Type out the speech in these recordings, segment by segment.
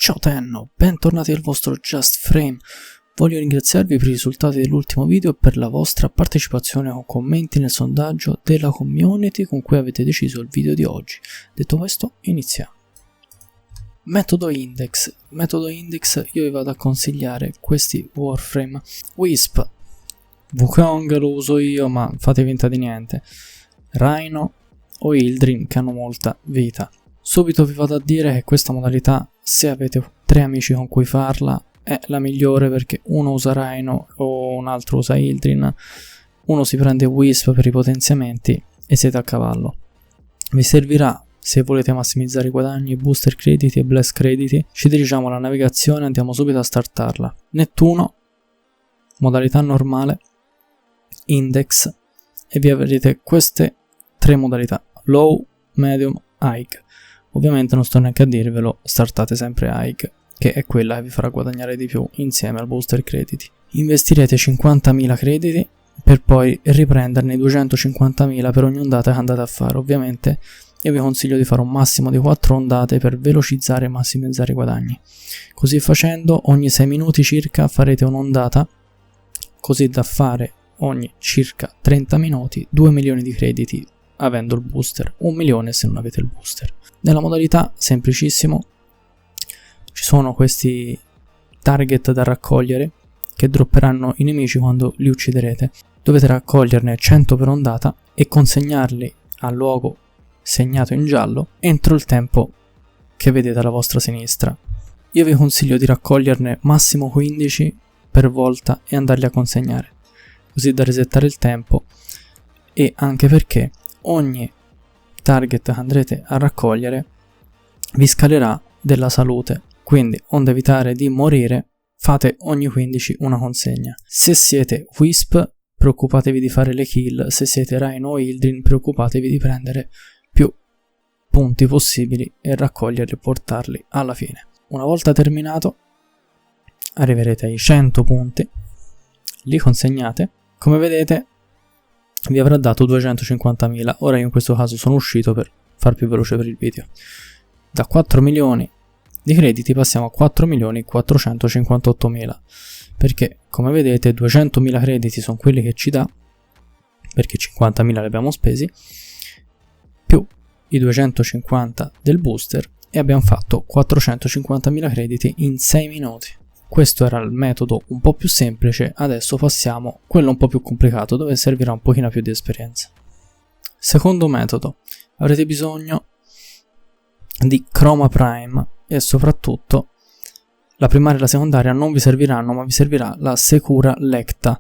Ciao Tenno, bentornati al vostro Just Frame. Voglio ringraziarvi per i risultati dell'ultimo video e per la vostra partecipazione con commenti nel sondaggio della community con cui avete deciso il video di oggi. Detto questo, iniziamo. Metodo Index. Metodo Index, io vi vado a consigliare questi Warframe. Wisp, Wukong lo uso io, ma fate finta di niente. Rhino o Ildrim, che hanno molta vita. Subito vi vado a dire che questa modalità, se avete 3 amici con cui farla, è la migliore, perché uno usa Rhino o un altro usa Ildrim, uno si prende Wisp per i potenziamenti e siete a cavallo. Vi servirà, se volete massimizzare i guadagni, booster crediti e blast crediti. Ci dirigiamo alla navigazione e andiamo subito a startarla. Nettuno, modalità normale, Index, e vi avrete queste 3 modalità: low, medium, high. Ovviamente non sto neanche a dirvelo, startate sempre high, che è quella che vi farà guadagnare di più insieme al booster crediti. Investirete 50.000 crediti per poi riprenderne 250.000 per ogni ondata che andate a fare. Ovviamente io vi consiglio di fare un massimo di 4 ondate per velocizzare e massimizzare i guadagni. Così facendo, ogni 6 minuti circa farete un'ondata, così da fare ogni circa 30 minuti 2 milioni di crediti avendo il booster, 1 milione se non avete il booster. Nella modalità, semplicissimo, ci sono questi target da raccogliere che dropperanno i nemici quando li ucciderete. Dovete raccoglierne 100 per ondata e consegnarli al luogo segnato in giallo entro il tempo che vedete alla vostra sinistra. Io vi consiglio di raccoglierne massimo 15 per volta e andarli a consegnare, così da resettare il tempo, e anche perché ogni target che andrete a raccogliere vi scalerà della salute, quindi onde evitare di morire fate ogni 15 una consegna. Se siete Wisp preoccupatevi di fare le kill, se siete Rhino o Ildrim preoccupatevi di prendere più punti possibili e raccoglierli e portarli alla fine. Una volta terminato arriverete ai 100 punti, li consegnate, come vedete vi avrà dato 250.000. Ora io in questo caso sono uscito per far più veloce per il video. Da 4 milioni di crediti passiamo a 4.458.000, perché come vedete 200.000 crediti sono quelli che ci dà, perché 50.000 li abbiamo spesi, più i 250 del booster, e abbiamo fatto 450.000 crediti in 6 minuti. Questo era il metodo un po' più semplice, adesso passiamo a quello un po' più complicato, dove servirà un pochino più di esperienza. Secondo metodo, avrete bisogno di Chroma Prime e soprattutto la primaria e la secondaria non vi serviranno, ma vi servirà la Secura Lecta,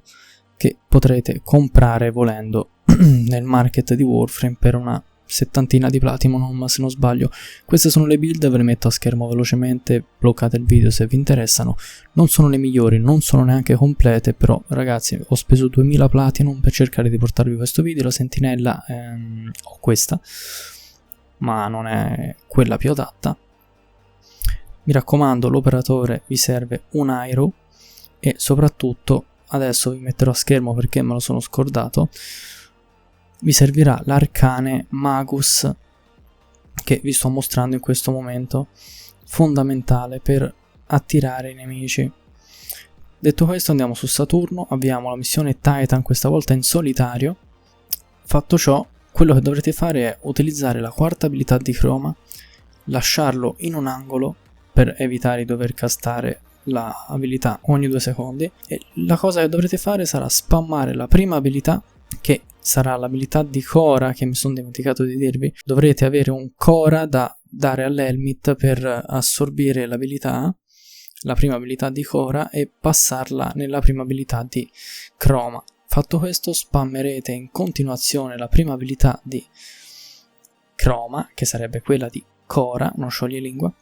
che potrete comprare volendo nel market di Warframe per una 70 di Platinum, se non sbaglio. Queste sono le build, ve le metto a schermo velocemente, bloccate il video se vi interessano. Non sono le migliori, non sono neanche complete, però ragazzi ho speso 2000 Platinum per cercare di portarvi questo video. La sentinella ho questa, ma non è quella più adatta. Mi raccomando, l'operatore vi serve un Airo, e soprattutto adesso vi metterò a schermo perché me lo sono scordato, vi servirà l'Arcane Magus che vi sto mostrando in questo momento, fondamentale per attirare i nemici. Detto questo, andiamo su Saturno, avviamo la missione Titan, questa volta in solitario. Fatto ciò, quello che dovrete fare è utilizzare la quarta abilità di Chroma, lasciarlo in un angolo per evitare di dover castare la abilità ogni 2 secondi, e la cosa che dovrete fare sarà spammare la prima abilità, che sarà l'abilità di Cora, che mi sono dimenticato di dirvi. Dovrete avere un Cora da dare all'Helmit per assorbire l'abilità, la prima abilità di Cora, e passarla nella prima abilità di Chroma. Fatto questo, spammerete in continuazione la prima abilità di Chroma, che sarebbe quella di Cora, non scioglilingua.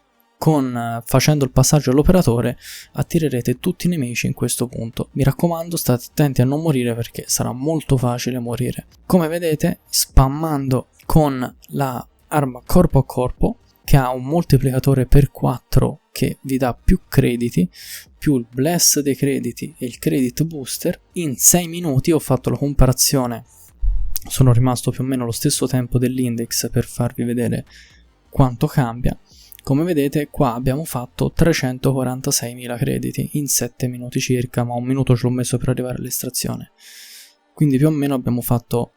Facendo il passaggio all'operatore attirerete tutti i nemici in questo punto. Mi raccomando, state attenti a non morire perché sarà molto facile morire. Come vedete, spammando con la arma corpo a corpo, che ha un moltiplicatore per 4 che vi dà più crediti, più il bless dei crediti e il credit booster, in 6 minuti ho fatto la comparazione. Sono rimasto più o meno lo stesso tempo dell'index per farvi vedere quanto cambia. Come vedete qua abbiamo fatto 346.000 crediti in 7 minuti circa, ma un minuto ce l'ho messo per arrivare all'estrazione. Quindi più o meno abbiamo fatto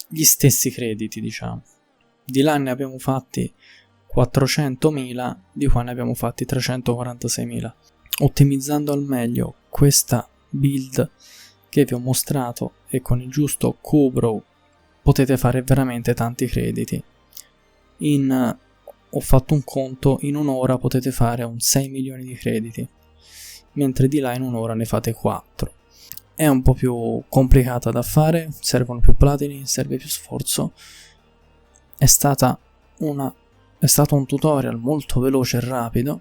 gli stessi crediti, diciamo. Di là ne abbiamo fatti 400.000, di qua ne abbiamo fatti 346.000. Ottimizzando al meglio questa build che vi ho mostrato e con il giusto Q-Brow potete fare veramente tanti crediti. Ho fatto un conto, in un'ora potete fare un 6 milioni di crediti, mentre di là in un'ora ne fate 4. È un po' più complicata da fare, servono più platini, serve più sforzo. È stato un tutorial molto veloce e rapido.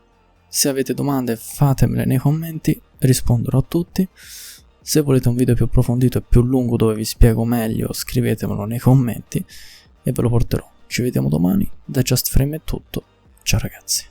Se avete domande fatemele nei commenti, risponderò a tutti. Se volete un video più approfondito e più lungo dove vi spiego meglio, scrivetemelo nei commenti e ve lo porterò. Ci vediamo domani, da Just Frame è tutto, ciao ragazzi.